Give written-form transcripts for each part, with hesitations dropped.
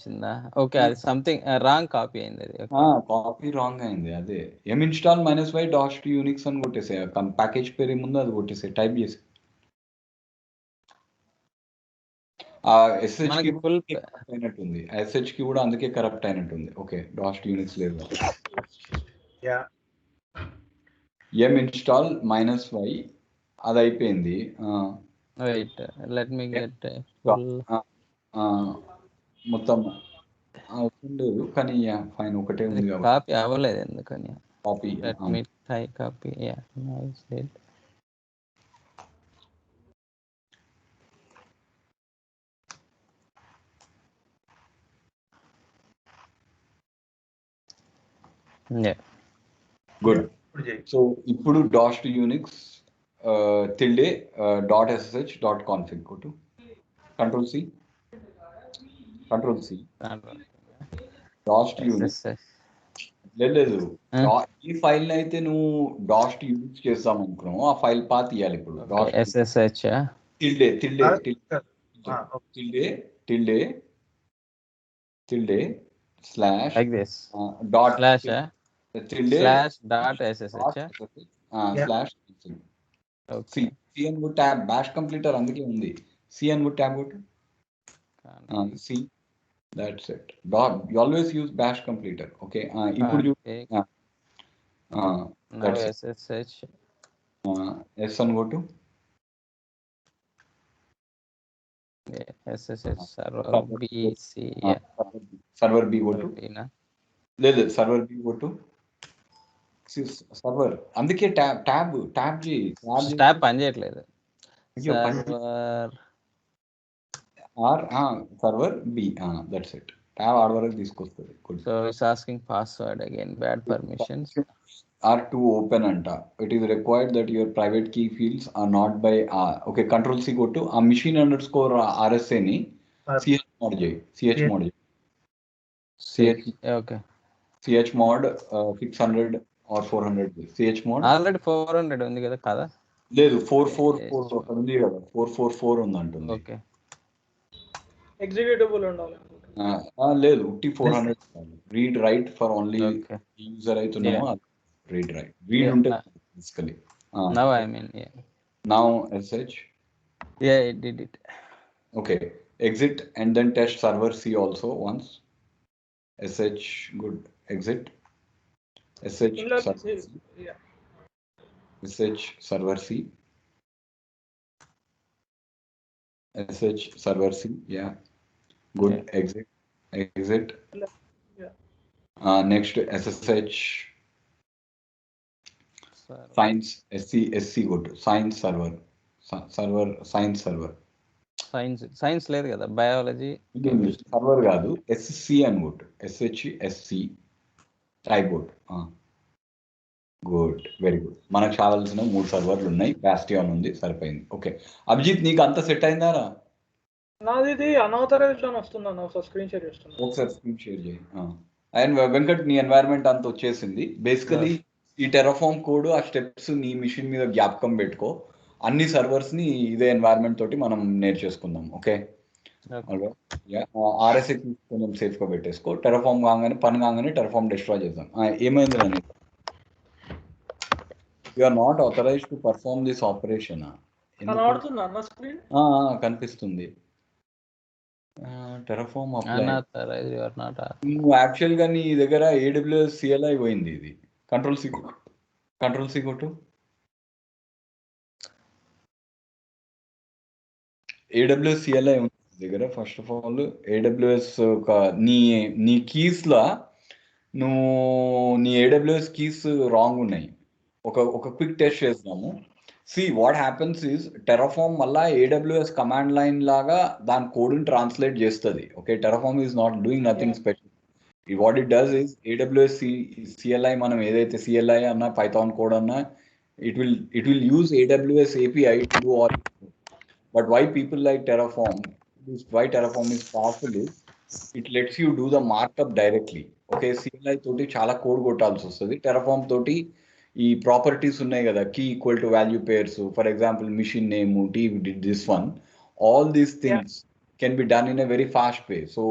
వచ్చిందా? ఓకే, అది something wrong copy అయింది అది. కాపీ రాంగ్ అయింది. అదే -install -y dash to Unix అని కొట్టేసే, ప్యాకేజ్ పేరు ఏముందో అది కొట్టేసే, టైప్ చేసి SH కి ఫుల్ కరెక్ట్ అయినట్టుంది. SH కి కూడా అందుకే కరెక్ట్ అయినట్టుంది. ఓకే, డాష్ టు యూనిక్స్ లేదు. install -y అది అయిపోయింది. వెయిట్, లెట్ మీ గెట్ మొత్తం లేదు కానీ ఫైన్ ఒకటే ఉంది కాబట్టి కాపీ అవ్వలేదు ఎందుకని. Copy let me try copy. Yeah, now it's it. Good. So ఇప్పుడు dos to unix tilde .ssh .config go to control C dos to unix లేదు. ఈ ఫైల్ అయితే నువ్వు డాష్ టు యూనిక్స్ చేస్తాం అనుకున్నావు, ఆ ఫైల్ పాత్ ఇవ్వాలి ఇప్పుడు. SSH tilde slash like this dot slash tilde slash dot SSH slash okay. C and go tab bash completer అందుకే ఉంది. C and go tab go C, that's it. Dot, you always use bash completer. Okay, ఇప్పుడు now SSH S and go to SSH server BC server B go to లేదు server B go to server, అందుకే tab పని చేయట్లేదు. Server B, that's it. Tab R వరకు తీసుకొస్తుంది. So it's asking password again, bad permissions are to open anta. It is required that your private key fields are not by okay, control C go to machine underscore RSA ni chmod okay, chmod 600 or 400 chmod already 400 ఉంది కదా కదా. లేదు 444 ఉంది కదా, 444 ఉంది అంటుంది. Okay, executable ఉండాలి. లేదు, ఉట్టి 400 read write for only user అవుతున్నామో read right. Read until basically. Now I mean, yeah. Now SH. Yeah, it did it. Okay. Exit and then test server C also once. SH, good. Exit. SH server C. Yeah. SH server C. SH server C. Yeah. Good. Yeah. Exit. Exit. Yeah. Next SSH. Science SC go to science server science server. Science లేదు కదా, biology server కాదు, SC అని కొట్టు. SHSC ట్రైబోర్డ్. Good, very good. మనకు కావాల్సిన 3 సర్వర్లు ఉన్నాయి, బాస్టియాన్ ఉంది, సరిపోయింది. ఓకే అభిజిత్, నీకు అంత సెట్ అయిందారా? నాది ఇది అన్ఆథరైజ్డ్ అని వస్తుంది అన్న, ఒకసారి స్క్రీన్ షేర్ చేస్తున్నా. ఒకసారి స్క్రీన్ షేర్ చేయి. అండ్ వెంకట్, నీ ఎన్వైరన్మెంట్ అంతా వచ్చేసింది. బేసికలీ ఈ టెరాఫార్మ్ కోడ్ ఆ స్టెప్స్ నీ మిషన్ మీద జ్ఞాపకం పెట్టుకో. అన్ని సర్వర్స్ ని ఇదే ఎన్వైరన్మెంట్ తోటి మనం నేర్చేసుకుందాం. ఓకే, RSA కొంచెం సేఫ్ గా పెట్టేసుకో. టెరాఫార్మ్ కాగానే పని కాగానే టెరాఫార్మ్ డిస్ట్రాయ్ చేద్దాం. ఏమైంది అని, you are not authorized to perform this operation. కనిపిస్తుంది టెరాఫార్మ్ నువ్వు యాక్చువల్ గా నీ దగ్గర AWS CLI పోయింది. ఇది కంట్రోల్ సి కొట్టు. AWS CLI ఉంది దగ్గర. ఫస్ట్ ఆఫ్ ఆల్ AWS ఒక నీ కీస్ లా నువ్వు నీ AWS కీస్ రాంగ్ ఉన్నాయి. ఒక క్విక్ టెస్ట్ చేద్దాము. See what happens is Terraform మళ్ళా AWS కమాండ్ లైన్ లాగా దాని కోడ్ని ట్రాన్స్లేట్ చేస్తుంది. Okay, Terraform is not doing nothing special. What it does is AWS CLI, మనం ఏదైతే CLI అన్నా పైథాన్ కోడ్ అన్నా, it will use AWS API to do all. But why people like Terraform, why Terraform is powerful is it lets you do the markup directly. Okay, CLI తోటి చాలా code కొట్టాల్సి వస్తుంది. Terraform తోటి ఈ properties ఉన్నాయి కదా, key equal to value pairs, for example machine name, this one, all these things can be done in a very fast way. So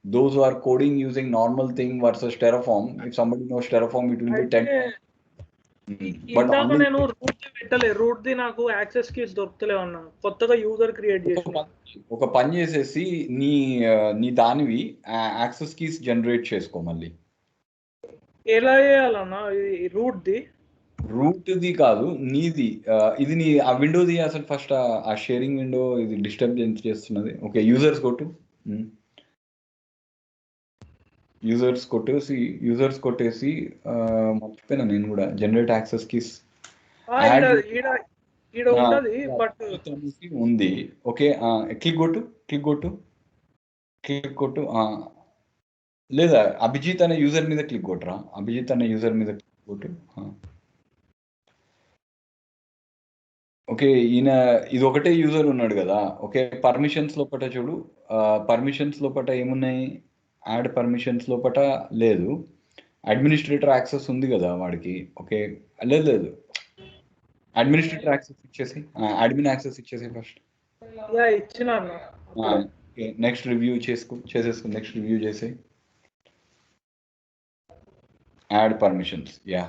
those who are coding using normal thing versus Terraform, if somebody knows Terraform, it will be 10. అయితే But ఇందాక only నేను route పెట్టలే, route the నాకు access keys దొరుకుతలేవు అన్న, కొత్తగా user create చేసిన. ఒక పని చేసేసి నీ దానివి యాక్సెస్ కీస్ జనరేట్ చేసుకో మళ్ళీ. ఎలా చేయాలన్నా రూట్ ది? రూట్ ది కాదు, నీది. ఇది నీ ఆ విండోది అసలు ఫస్ట్ ఆ షేరింగ్ విండో ఇది డిస్టర్బ్ చేస్తున్నది. ఓకే, యూజర్స్ కొట్టు. యూజర్స్ కొట్టేసి మర్చిపోయినా నేను కూడా, జనరేట్ యాక్సెస్ కీస్ ఉంది. ఓకే, క్లిక్ కొట్టు. లేదా అభిజిత్ అనే యూజర్ మీద క్లిక్ కొట్టరా, అభిజిత్ అనే యూజర్ మీద క్లిక్ కొట్టు. ఓకే, ఈయన ఇది ఒకటే యూజర్ ఉన్నాడు కదా. ఓకే, పర్మిషన్స్ లోపట చూడు, పర్మిషన్స్ లోపట ఏమున్నాయి, యాడ్ పర్మిషన్స్ లోపట లేదు, అడ్మినిస్ట్రేటర్ యాక్సెస్ ఉంది కదా వాడికి. ఓకే, లేదు, అడ్మినిస్ట్రేటర్ యాక్సెస్ ఇచ్చేసి, అడ్మిన్ యాక్సెస్ ఇచ్చేసి ఫస్ట్. నెక్స్ట్ రివ్యూ చేసేసుకో, నెక్స్ట్ రివ్యూ చేసి add permissions. Yeah,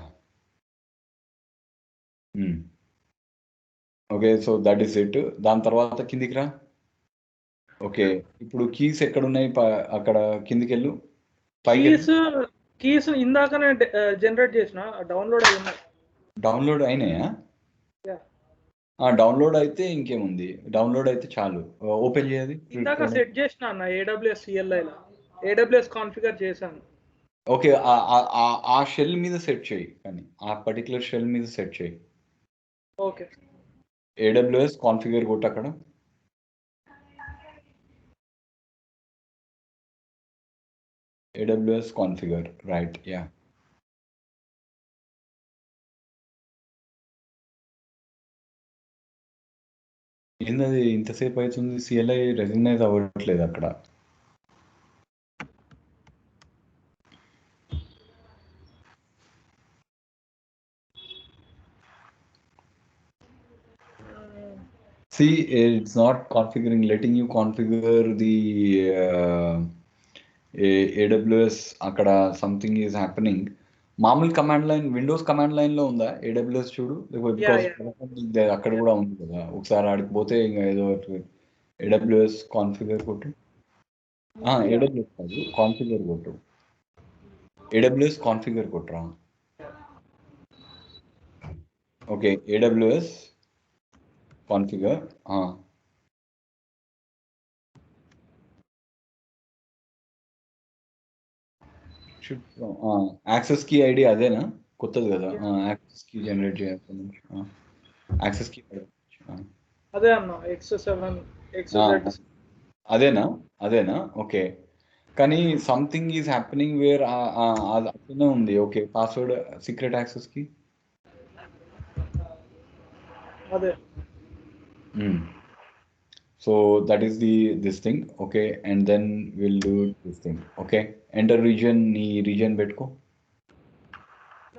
okay, so that is it. దాని తర్వాత కిందికి రా. ఓకే, ఇప్పుడు కీస్ ఎక్కడ ఉన్నాయి, అక్కడ కిందికి వెళ్ళు. కీస్ ఇందాకనే జనరేట్ చేసిన, డౌన్లోడ్ అయినాయా? డౌన్లోడ్ అయితే ఇంకేముంది, డౌన్లోడ్ అయితే చాలు. ఓపెన్ చేయాలి. ఇందాక సెట్ చేసిన అన్న AWS CLI లో, AWS కాన్ఫిగర్ చేశాను. ఓకే, ఆ షెల్ మీద సెట్ చేయి, కానీ ఆ పర్టికులర్ షెల్ మీద సెట్ చేయి. ఓకే, AWS కాన్ఫిగర్ కొట్టు అక్కడ. AWS configure, right. యా, ఏందది ఇంతసేపు అవుతుంది, CLI రెకగ్నైజ్ అవ్వట్లేదు అక్కడ. See, it's not configuring, letting you configure the AWS. అక్కడ సంథింగ్ ఈజ్ హ్యాపెనింగ్. మామూలు command line, Windows command line లో ఉందా AWS చూడు, అక్కడ కూడా ఉంది కదా. ఒకసారి ఆడికి పోతే ఇంకా ఏదో AWS కాన్ఫిగర్ కొట్టు. AWS కాదు, కాన్ఫిగర్ కొట్టు. AWS కాన్ఫిగర్ కొట్టురా. Okay, AWS configure. Access key ID అదేనా, కొత్తది కదా. యాక్సెస్ కీ జనరేట్ చేయాలి. యాక్సెస్ కీ అదే అన్న, X7 అదేనా. ఓకే, కానీ సంథింగ్ ఈజ్ హ్యాపెనింగ్ వేర్ అట్లనే ఉంది. ఓకే, పాస్వర్డ్ సీక్రెట్ యాక్సెస్ కి అదే. So that is this thing. Okay, and then will do this thing. Okay, enter region, నీ రీజియన్ పెట్టుకో.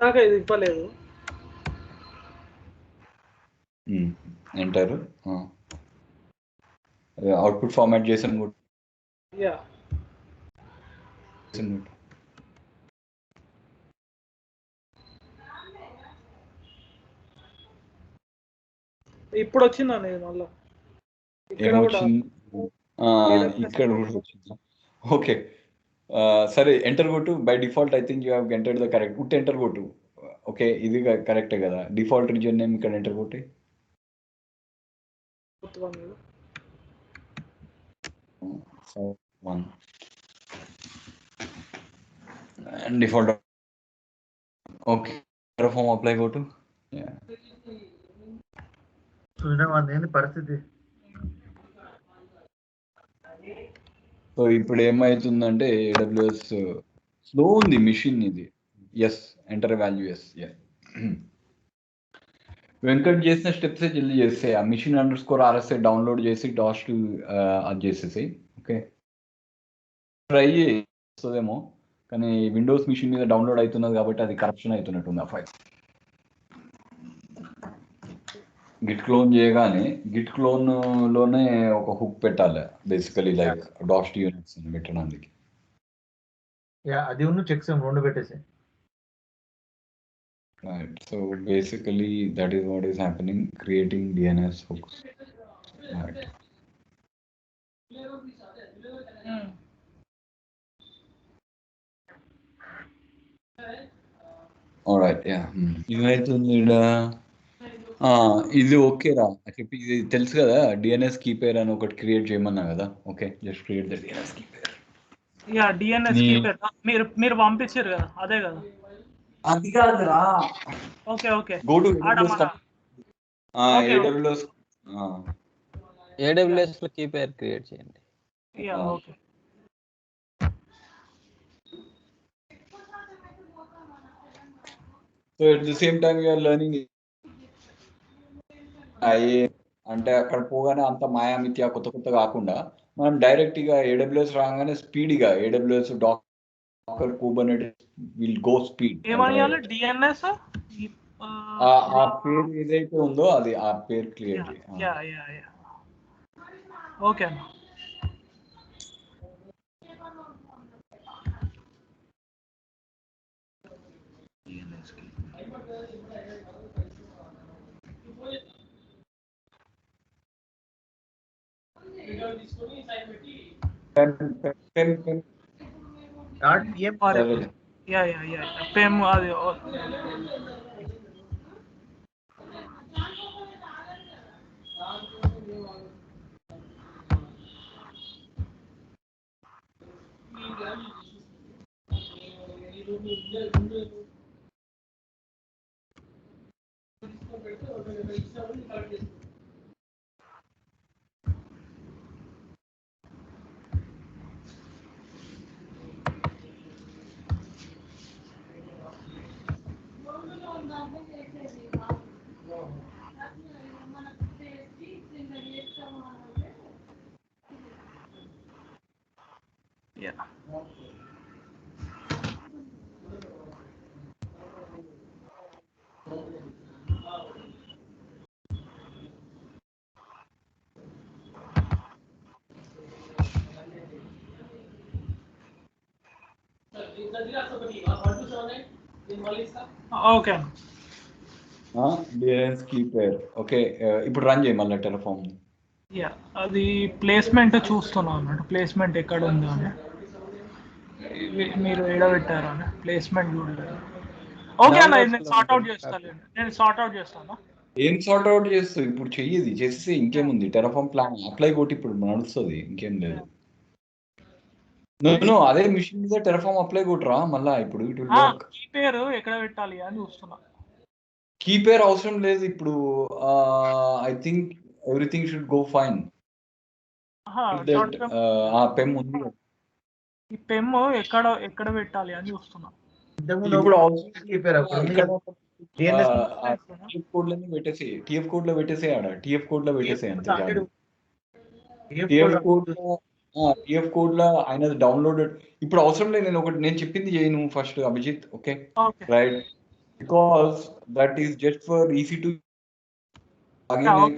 నాకు ఇది ఇవ్వలేదు. ఎంటర్, అవుట్పుట్ ఫార్మాట్ చేసాను. ఇప్పుడు వచ్చిందా మళ్ళా? ఇక్కడ కూడా వచ్చిందా? ఓకే, సరే, ఎంటర్ కొట్టు. By default I think you have entered the correct. ఉట్టి ఎంటర్ కొట్టు. ఓకే, ఇది కరెక్టే కదా. డిఫాల్ట్ రీజియన్ నేమ్ ఇక్కడ ఎంటర్ కొట్టి. డిఫాల్ట్. ఓకే, ఫామ్ అప్లై కొట్టు. పరిస్థితి. సో ఇప్పుడు ఏమవుతుందంటే AWS స్లో ఉంది మిషన్ ఇది. Yes, enter value. Yes, Venkat చేసిన స్టెప్సే జల్దీ చేస్తే ఆ మిషన్ _RSA డౌన్లోడ్ చేసి డాష్ అది చేసేసి. ఓకే, ట్రై చేస్తుందేమో, కానీ విండోస్ మిషన్ మీద డౌన్లోడ్ అవుతున్నది కాబట్టి అది కరప్షన్ అవుతున్నట్టుంది ఆ ఫైల్. గిట్ క్లోన్ చేయగానే గిట్ క్లోన్ లోనే ఒక హుక్ పెట్టాలి బేసికలీ, లైక్ డాష్ యూనిట్స్ పెట్టడానికి. అది ఉన్న చెక్ సమ్ రెండు పెట్టేసి. Right. So basically, that is what is happening, creating DNS hooks. Right. All right. Yeah. ఇదైతుంది ఇది ఓకేరా చెప్పి ఇది తెలుసు కదా డిఎన్ఎస్ కీపేర్ అని ఒకటి క్రియేట్ చేయమన్నా కదా. Okay, just create the DNS key pair. Yeah DNS key pair మీరు పంపించారు కదా అదే కదా. అది కాదురా. Okay okay go to AWS లో కీపేర్ క్రియేట్ చేయండి. Yeah okay. So at the same time you're learning అంటే అక్కడ పోగానే అంత మాయామిత్య కొత్త కొత్త కాకుండా మనం డైరెక్ట్ గా AWS రాగానే స్పీడ్గా AWS docker kubernetes will go speed. ఏమయ్యాలి డిఎన్ఎస్ ఆ పేరు ఏదైతే ఉందో అది ఆ పేరు create. Yeah yeah yeah okay. Yeah yeah yeah PEM అది ఓకే. DNS keypair okay. ఇప్పుడు రన్ చేయి మళ్ళీ టెలిఫామ్. యా అది ప్లేస్మెంట్ చూస్తున్నాను అన్నట్టు. ప్లేస్మెంట్ ఎక్కడ ఉందో అని మీరు ఎడబెట్టారు అని ప్లేస్మెంట్ చూడలేదు. ఓకే అన్న నేను సార్ట్ అవుట్ చేస్తాను. ఏం సార్ట్ అవుట్ చేస్తావు ఇప్పుడు? చెయ్యేది చేస్తే ఇంకేముంది, టెలిఫామ్ ప్లాన్ అప్లై కొట్టి ఇప్పుడు నడుస్తుంది, ఇంకేం లేదు. నేను అదే మిషన్ మీద టెలిఫామ్ అప్లై కొట్టరా మళ్ళా ఇప్పుడు ఇటు కీ పేరు ఎక్కడ పెట్టాలి అని చూస్తున్నా. కీ పేరు అవసరం లేదు ఇప్పుడు. I think everything should go fine. PEM ఉంది. ఈ పెమ్ ఎక్కడ పెట్టాలి అని చూస్తున్నా. ఇప్పుడు టిఎఫ్ కోడ్ లో పెట్టేసి ఆడ టిఎఫ్ కోడ్ లో పెట్టేసి అంతే. టిఎఫ్ కోడ్ లో ఆయన డౌన్లోడెడ్ ఇప్పుడు అవసరం లేదు. నేను చెప్పింది చేయి నువ్వు first Abhijit. Okay right, because that is just for easy to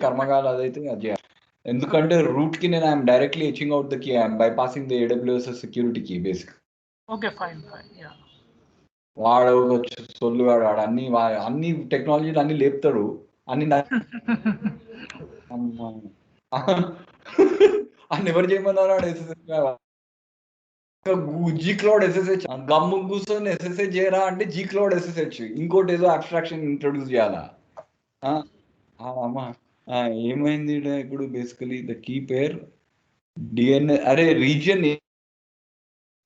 కర్మగాలు అదైతే అది. ఎందుకంటే రూట్ కి నేను I'm directly echoing out the key, I'm bypassing the AWS security key basic. Okay fine. వాడు సొల్లుగాడు వాడు అన్ని టెక్నాలజీలు అన్ని లేపుతాడు అన్ని అన్ని ఎవరు చేయమన్నారు? జీ క్లౌడ్ SSH గమ్ము కూర్చొని SSH చేయరా అంటే జీ క్లౌడ్ SSH ఇంకోటి ఏదో అబ్స్ట్రాక్షన్ ఇంట్రొడ్యూస్ చేయాలా? అమ్మా ఏమైంది ఇప్పుడు? Basically the key pair DNA. అరే రీజియన్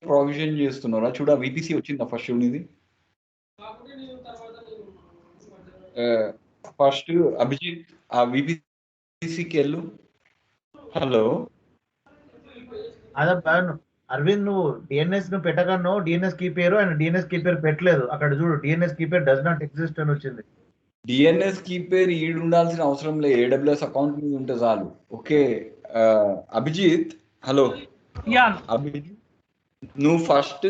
ప్రొవిజన్ చేస్తున్నారా? చూడ VPC వచ్చిందా ఫస్ట్? ఇది ఫస్ట్ అభిజిత్ ఆ VPCకి వెళ్ళు. హలో అదే అరవింద్, నువ్వు డిఎన్ఎస్ ను పెట్టగానో డిఎన్ఎస్ కీ పేరు ఆయన డిఎన్ఎస్ కీ పేరు పెట్టలేదు. అక్కడ చూడు డిఎన్ఎస్ కీ పేరు డస్ నాట్ ఎగ్జిస్ట్ అని వచ్చింది. డిఎన్ఎస్ కీ పేరు ఈడు ఉండాల్సిన అవసరం లేదు, AWS అకౌంట్ మీద ఉంటే చాలు. ఓకే అభిజిత్. హలో అభిజిత్, నువ్వు ఫస్ట్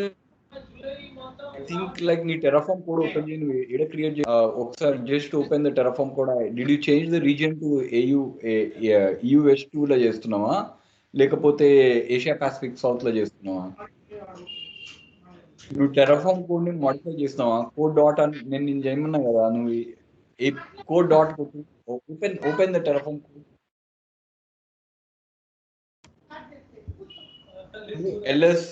ఐ థింక్ లైక్ నీ టెరాఫామ్ కోడ్ ఓపెన్ చేయి. నువ్వు ఎక్కడ క్రియేట్ చేయి ఒకసారి just open the Terraform code. Did you change the region to EU-West2 లో చేస్తున్నావా లేకపోతే ఏషియా పాసిఫిక్ సౌత్ లో చేస్తున్నావా? నువ్వు టెరాఫామ్ కోడ్ ని మాడిఫై చేస్తావా? కోడ్ డాట్ అని నేను చేయమన్నా కదా, నువ్వు ఏ కోడ్ డాట్ కొట్టు, open the Terraform code, ls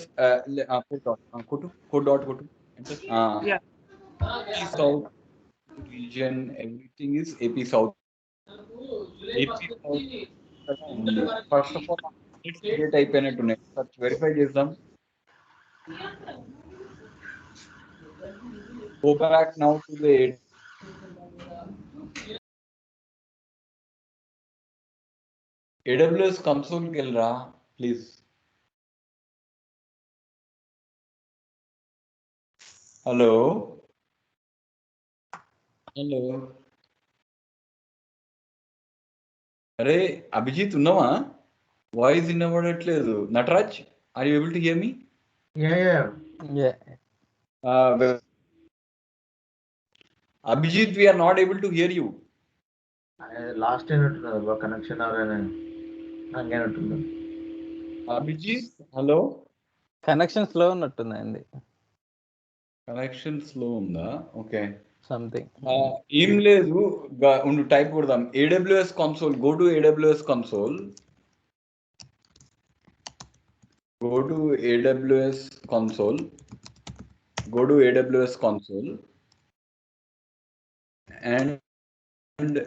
code dot కొట్టు, కోడ్ డాట్ కొట్టు, Yeah. AP South region, everything is AP South. AP South ఉంది. ఫస్ట్ ఆఫ్ ఆల్ క్రియేట్ అయిపోయినట్టున్నాయి, సర్చ్ వెరిఫై చేద్దాం. Go back now to the AWS console కి వెళ్ళరా please. Hello hello, అరే అభిజిత్ ఉన్నావా? Voice వినబడట్లేదు. Nataraj, are you able to hear me? Yeah. Abhijit, we are not able to hear you. Lost అయినట్టున్నది connection హంగైనట్టుంది. Abhijit hello. Connection slow ఉన్నట్టుందండి. Connection slow ఉందా? Okay, something. ఏం లేదు, ఉండు టైప్ కొడదాం. AWS console, go to AWS console, go to AWS console, go to AWS console and